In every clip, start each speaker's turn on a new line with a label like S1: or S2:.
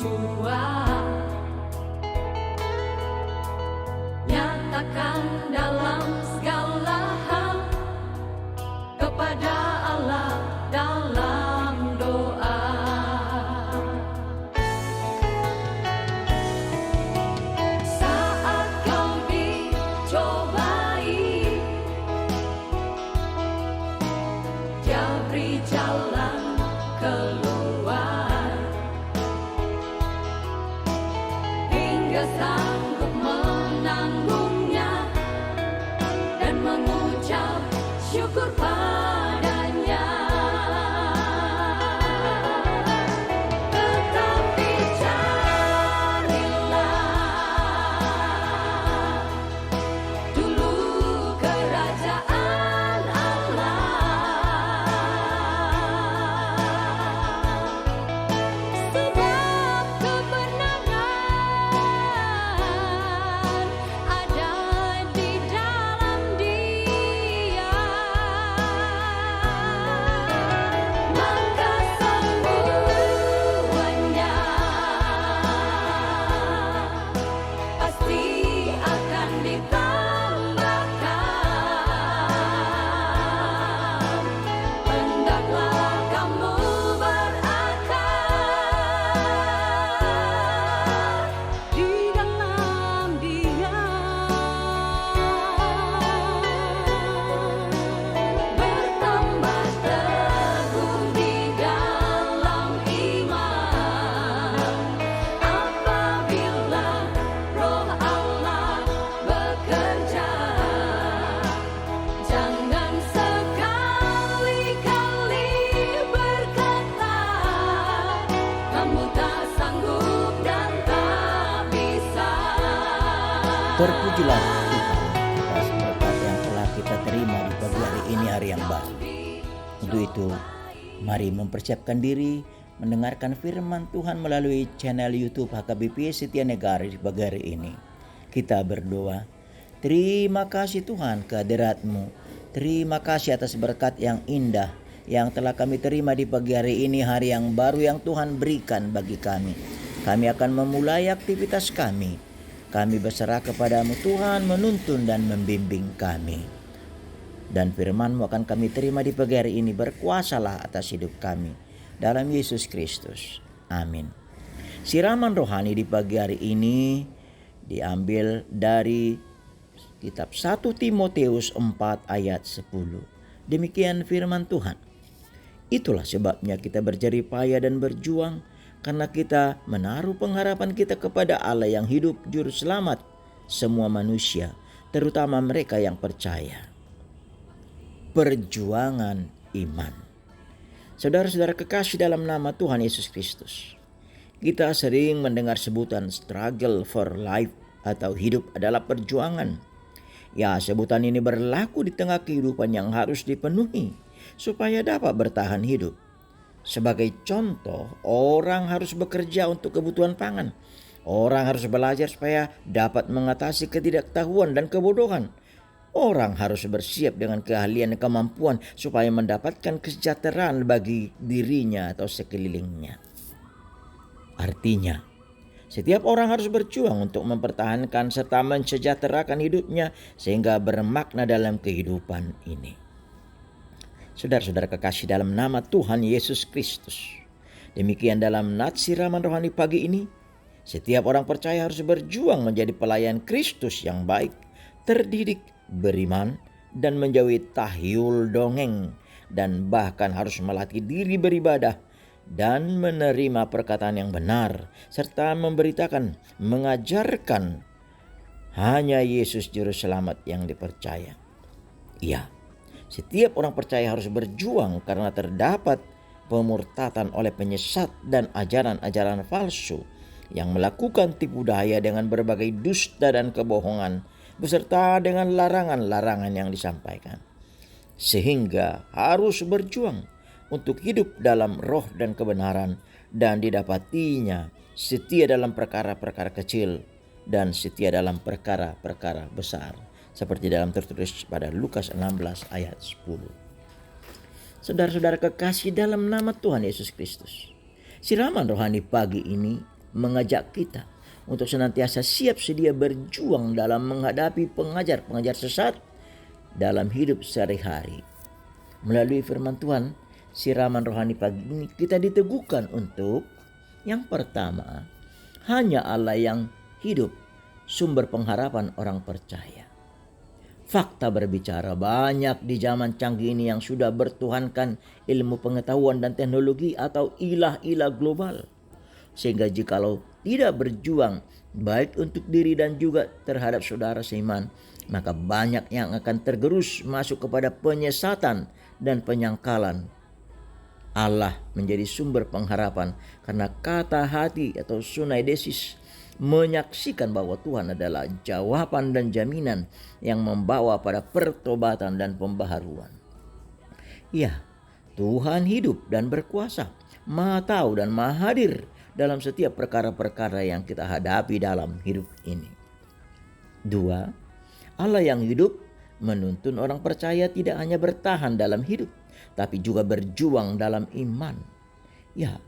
S1: berjuang, nyatakan dalam segala hal kepada Allah dalam doa. Saat kau dicobai, Dia beri jalan keluar hingga sanggup menanggungnya dan mengucap syukur padanya. Tetapi carilah dulu kerajaan Allah, sebab kebenaran ada di dalam Dia. Maka semuanya pasti akan ditambahkan. Hendaklah kamu berakar di dalam Dia, bertambah teguh di dalam iman. Apabila Roh Allah bekerja, jangan sekali-kali berkata kamu tak sanggup dan tak bisa.
S2: Terpujilah Tuhan atas berkat yang telah kita terima di pagi hari ini, hari yang baru. Untuk itu, mari mempersiapkan diri mendengarkan firman Tuhan melalui channel YouTube HKBP Setia Negara di pagi hari ini. Kita berdoa. Terima kasih Tuhan kehadirat-Mu. Terima kasih atas berkat yang indah yang telah kami terima di pagi hari ini, hari yang baru yang Tuhan berikan bagi kami. Kami akan memulai aktivitas kami. Kami berserah kepadamu Tuhan, menuntun dan membimbing kami. Dan firman-Mu akan kami terima di pagi hari ini. Berkuasalah atas hidup kami. Dalam Yesus Kristus. Amin. Siraman rohani di pagi hari ini diambil dari kitab 1 Timotius 4 ayat 10. Demikian firman Tuhan. Itulah sebabnya kita berjerih payah dan berjuang, karena kita menaruh pengharapan kita kepada Allah yang hidup, juru selamat semua manusia, terutama mereka yang percaya. Perjuangan iman. Saudara-saudara kekasih dalam nama Tuhan Yesus Kristus, kita sering mendengar sebutan struggle for life atau hidup adalah perjuangan. Ya, sebutan ini berlaku di tengah kehidupan yang harus dipenuhi supaya dapat bertahan hidup. Sebagai contoh, orang harus bekerja untuk kebutuhan pangan. Orang harus belajar supaya dapat mengatasi ketidaktahuan dan kebodohan. Orang harus bersiap dengan keahlian dan kemampuan supaya mendapatkan kesejahteraan bagi dirinya atau sekelilingnya. Artinya, setiap orang harus berjuang untuk mempertahankan serta mensejahterakan hidupnya sehingga bermakna dalam kehidupan ini. Saudara-saudara kekasih dalam nama Tuhan Yesus Kristus, demikian dalam nats siraman rohani pagi ini, setiap orang percaya harus berjuang menjadi pelayan Kristus yang baik, terdidik, beriman, dan menjauhi tahyul dongeng, dan bahkan harus melatih diri beribadah dan menerima perkataan yang benar, serta memberitakan, mengajarkan hanya Yesus Juru Selamat yang dipercaya. Iya, setiap orang percaya harus berjuang karena terdapat pemurtatan oleh penyesat dan ajaran-ajaran palsu yang melakukan tipu daya dengan berbagai dusta dan kebohongan, beserta dengan larangan-larangan yang disampaikan. Sehingga harus berjuang untuk hidup dalam roh dan kebenaran, dan didapatinya setia dalam perkara-perkara kecil dan setia dalam perkara-perkara besar, seperti dalam tertulis pada Lukas 16 ayat 10. Saudara-saudara kekasih dalam nama Tuhan Yesus Kristus, siraman rohani pagi ini mengajak kita untuk senantiasa siap sedia berjuang dalam menghadapi pengajar-pengajar sesat dalam hidup sehari-hari. Melalui firman Tuhan, siraman rohani pagi ini kita diteguhkan untuk yang pertama, hanya Allah yang hidup, sumber pengharapan orang percaya. Fakta berbicara banyak di zaman canggih ini yang sudah bertuhankan ilmu pengetahuan dan teknologi atau ilah-ilah global. Sehingga jikalau tidak berjuang baik untuk diri dan juga terhadap saudara seiman, maka banyak yang akan tergerus masuk kepada penyesatan dan penyangkalan. Allah menjadi sumber pengharapan karena kata hati atau sunaidesis menyaksikan bahwa Tuhan adalah jawaban dan jaminan yang membawa pada pertobatan dan pembaharuan. Ya, Tuhan hidup dan berkuasa, Maha tahu dan Maha hadir dalam setiap perkara-perkara yang kita hadapi dalam hidup ini. 2. Allah yang hidup menuntun orang percaya tidak hanya bertahan dalam hidup, tapi juga berjuang dalam iman. Ya,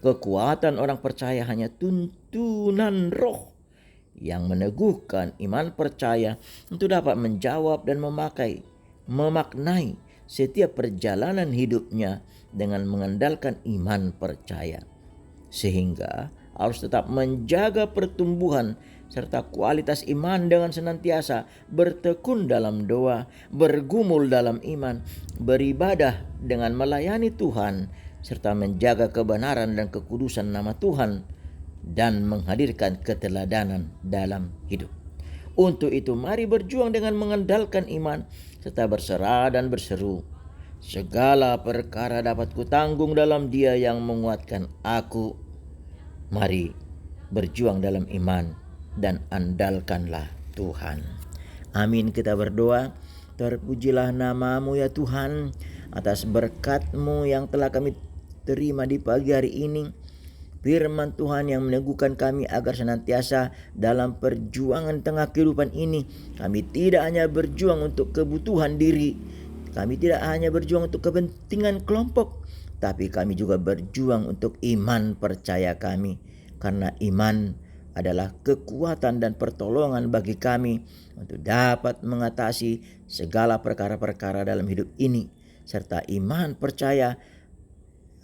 S2: kekuatan orang percaya hanya tuntunan roh yang meneguhkan iman percaya untuk dapat menjawab dan memaknai setiap perjalanan hidupnya dengan mengandalkan iman percaya. Sehingga harus tetap menjaga pertumbuhan serta kualitas iman dengan senantiasa bertekun dalam doa, bergumul dalam iman, beribadah dengan melayani Tuhan, serta menjaga kebenaran dan kekudusan nama Tuhan dan menghadirkan keteladanan dalam hidup. Untuk itu mari berjuang dengan mengandalkan iman serta berserah dan berseru, segala perkara dapat kutanggung dalam Dia yang menguatkan aku. Mari berjuang dalam iman dan andalkanlah Tuhan. Amin. Kita berdoa. Terpujilah nama-Mu ya Tuhan atas berkat-Mu yang telah kami terima di pagi hari ini. Firman Tuhan yang meneguhkan kami agar senantiasa dalam perjuangan tengah kehidupan ini, kami tidak hanya berjuang untuk kebutuhan diri, kami tidak hanya berjuang untuk kepentingan kelompok, tapi kami juga berjuang untuk iman percaya kami. Karena iman adalah kekuatan dan pertolongan bagi kami untuk dapat mengatasi segala perkara-perkara dalam hidup ini. Serta iman percaya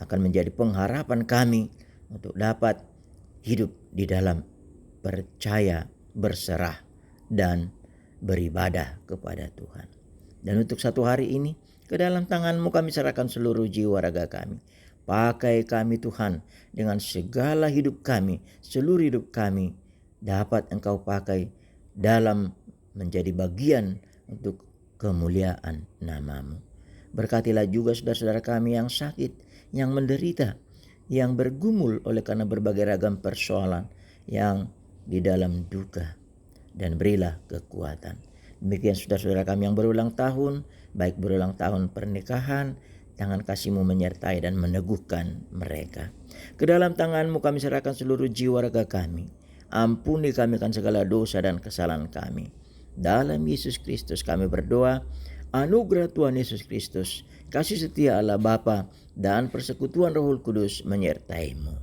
S2: akan menjadi pengharapan kami untuk dapat hidup di dalam percaya, berserah, dan beribadah kepada Tuhan. Dan untuk satu hari ini, ke dalam tangan-Mu kami serahkan seluruh jiwa raga kami. Pakai kami Tuhan dengan segala hidup kami, seluruh hidup kami dapat Engkau pakai dalam menjadi bagian untuk kemuliaan nama-Mu. Berkatilah juga saudara-saudara kami yang sakit, yang menderita, yang bergumul oleh karena berbagai ragam persoalan, yang di dalam duka, dan berilah kekuatan. Demikian saudara-saudara kami yang berulang tahun, baik berulang tahun pernikahan, tangan kasih-Mu menyertai dan meneguhkan mereka. Ke dalam tangan-Mu kami serahkan seluruh jiwa raga kami. Ampuni kami akan segala dosa dan kesalahan kami. Dalam Yesus Kristus kami berdoa, anugerah Tuhan Yesus Kristus, kasih setia Allah Bapa, dan persekutuan Roh Kudus menyertai-Mu.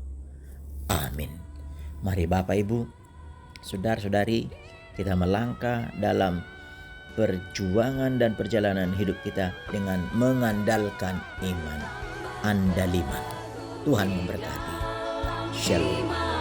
S2: Amin. Mari Bapak Ibu, saudara-saudari, kita melangkah dalam perjuangan dan perjalanan hidup kita dengan mengandalkan iman. Andaliman. Tuhan memberkati. Shalom.